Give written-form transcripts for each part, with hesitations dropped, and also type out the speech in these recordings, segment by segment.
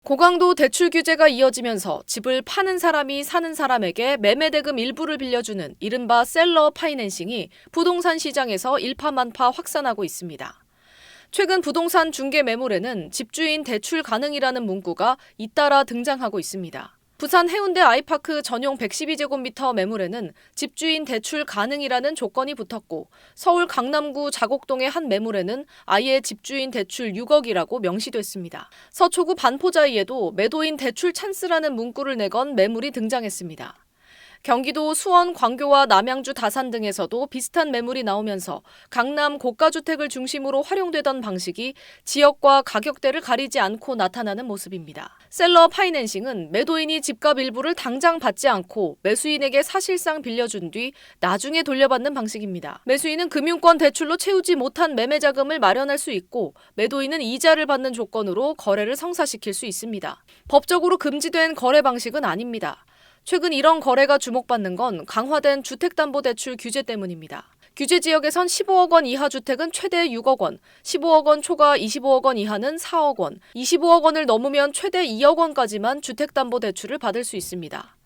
고강도 대출 규제가 이어지면서 집을 파는 사람이 사는 사람에게 매매대금 일부를 빌려주는 이른바 셀러 파이낸싱이 부동산 시장에서 일파만파 확산하고 있습니다. 최근 부동산 중개 매물에는 집주인 대출 가능이라는 문구가 잇따라 등장하고 있습니다. 부산 해운대 아이파크 전용 112제곱미터 매물에는 집주인 대출 가능이라는 조건이 붙었고, 서울 강남구 자곡동의 한 매물에는 아예 집주인 대출 6억이라고 명시됐습니다. 서초구 반포자이에도 매도인 대출 찬스라는 문구를 내건 매물이 등장했습니다. 경기도 수원, 광교와 남양주, 다산 등에서도 비슷한 매물이 나오면서 강남 고가주택을 중심으로 활용되던 방식이 지역과 가격대를 가리지 않고 나타나는 모습입니다. 셀러 파이낸싱은 매도인이 집값 일부를 당장 받지 않고 매수인에게 사실상 빌려준 뒤 나중에 돌려받는 방식입니다. 매수인은 금융권 대출로 채우지 못한 매매 자금을 마련할 수 있고, 매도인은 이자를 받는 조건으로 거래를 성사시킬 수 있습니다. 법적으로 금지된 거래 방식은 아닙니다. 최근 이런 거래가 주목받는 건 강화된 주택담보대출 규제 때문입니다. 규제 지역에선 15억 원 이하 주택은 최대 6억 원, 15억 원 초과 25억 원 이하는 4억 원, 25억 원을 넘으면 최대 2억 원까지만 주택담보대출을 받을 수 있습니다.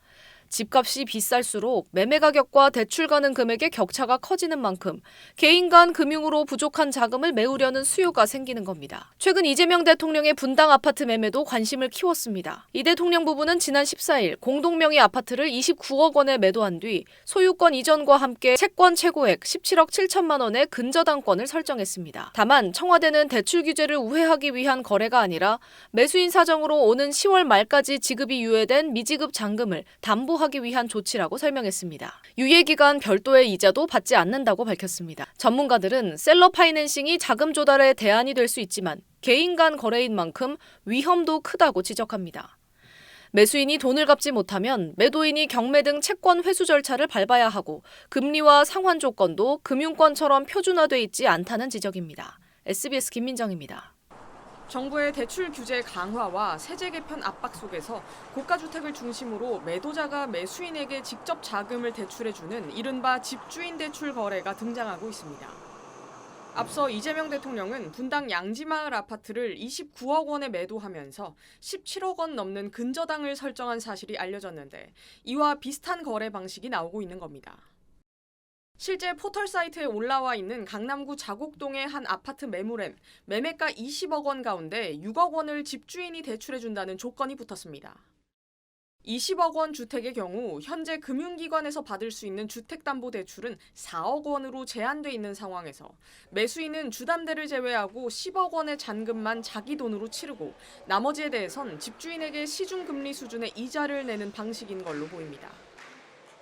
집값이 비쌀수록 매매 가격과 대출 가능 금액의 격차가 커지는 만큼 개인 간 금융으로 부족한 자금을 메우려는 수요가 생기는 겁니다. 최근 이재명 대통령의 분당 아파트 매매도 관심을 키웠습니다. 이 대통령 부부는 지난 14일 공동명의 아파트를 29억 원에 매도한 뒤 소유권 이전과 함께 채권 최고액 17억 7천만 원의 근저당권을 설정했습니다. 다만 청와대는 대출 규제를 우회하기 위한 거래가 아니라 매수인 사정으로 오는 10월 말까지 지급이 유예된 미지급 잔금을 담보하기 위한 조치라고 설명했습니다. 유예 기간 별도의 이자도 받지 않는다고 밝혔습니다. 전문가들은 셀러 파이낸싱이 자금 조달의 대안이 될 수 있지만 개인 간 거래인 만큼 위험도 크다고 지적합니다. 매수인이 돈을 갚지 못하면 매도인이 경매 등 채권 회수 절차를 밟아야 하고, 금리와 상환 조건도 금융권처럼 표준화돼 있지 않다는 지적입니다. SBS 김민정입니다. 정부의 대출 규제 강화와 세제 개편 압박 속에서 고가주택을 중심으로 매도자가 매수인에게 직접 자금을 대출해주는 이른바 집주인 대출 거래가 등장하고 있습니다. 앞서 이재명 대통령은 분당 양지마을 아파트를 29억 원에 매도하면서 17억 원 넘는 근저당을 설정한 사실이 알려졌는데, 이와 비슷한 거래 방식이 나오고 있는 겁니다. 실제 포털 사이트에 올라와 있는 강남구 자곡동의 한 아파트 매물엔 매매가 20억 원 가운데 6억 원을 집주인이 대출해준다는 조건이 붙었습니다. 20억 원 주택의 경우 현재 금융기관에서 받을 수 있는 주택담보대출은 4억 원으로 제한돼 있는 상황에서 매수인은 주담대를 제외하고 10억 원의 잔금만 자기 돈으로 치르고 나머지에 대해선 집주인에게 시중금리 수준의 이자를 내는 방식인 걸로 보입니다.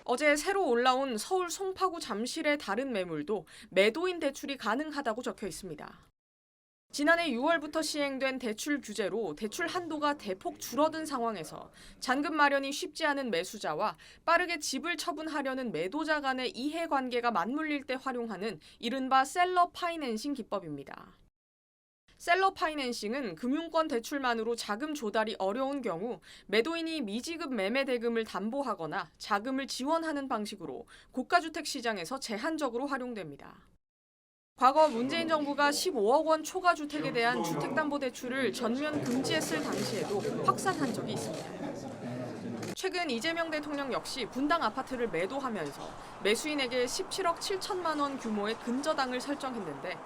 어제 새로 올라온 서울 송파구 잠실의 다른 매물도 매도인 대출이 가능하다고 적혀 있습니다. 지난해 6월부터 시행된 대출 규제로 대출 한도가 대폭 줄어든 상황에서 잔금 마련이 쉽지 않은 매수자와 빠르게 집을 처분하려는 매도자 간의 이해관계가 맞물릴 때 활용하는 이른바 셀러 파이낸싱 기법입니다. 셀러 파이낸싱은 금융권 대출만으로 자금 조달이 어려운 경우 매도인이 미지급 매매 대금을 담보하거나 자금을 지원하는 방식으로 고가주택 시장에서 제한적으로 활용됩니다. 과거 문재인 정부가 15억 원 초과 주택에 대한 주택담보대출을 전면 금지했을 당시에도 확산한 적이 있습니다. 최근 이재명 대통령 역시 분당 아파트를 매도하면서 매수인에게 17억 7천만 원 규모의 근저당을 설정했는데,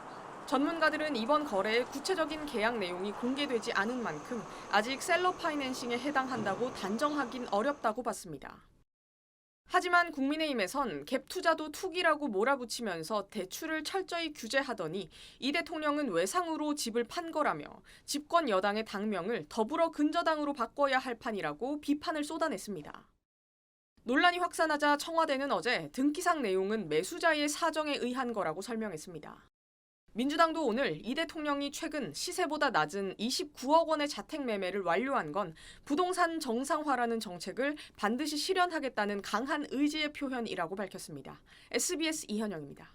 전문가들은 이번 거래의 구체적인 계약 내용이 공개되지 않은 만큼 아직 셀러 파이낸싱에 해당한다고 단정하긴 어렵다고 봤습니다. 하지만 국민의힘에선 갭 투자도 투기라고 몰아붙이면서 대출을 철저히 규제하더니 이 대통령은 외상으로 집을 판 거라며 집권 여당의 당명을 더불어 근저당으로 바꿔야 할 판이라고 비판을 쏟아냈습니다. 논란이 확산하자 청와대는 어제 등기상 내용은 매수자의 사정에 의한 거라고 설명했습니다. 민주당도 오늘 이 대통령이 최근 시세보다 낮은 29억 원의 자택 매매를 완료한 건 부동산 정상화라는 정책을 반드시 실현하겠다는 강한 의지의 표현이라고 밝혔습니다. SBS 이현영입니다.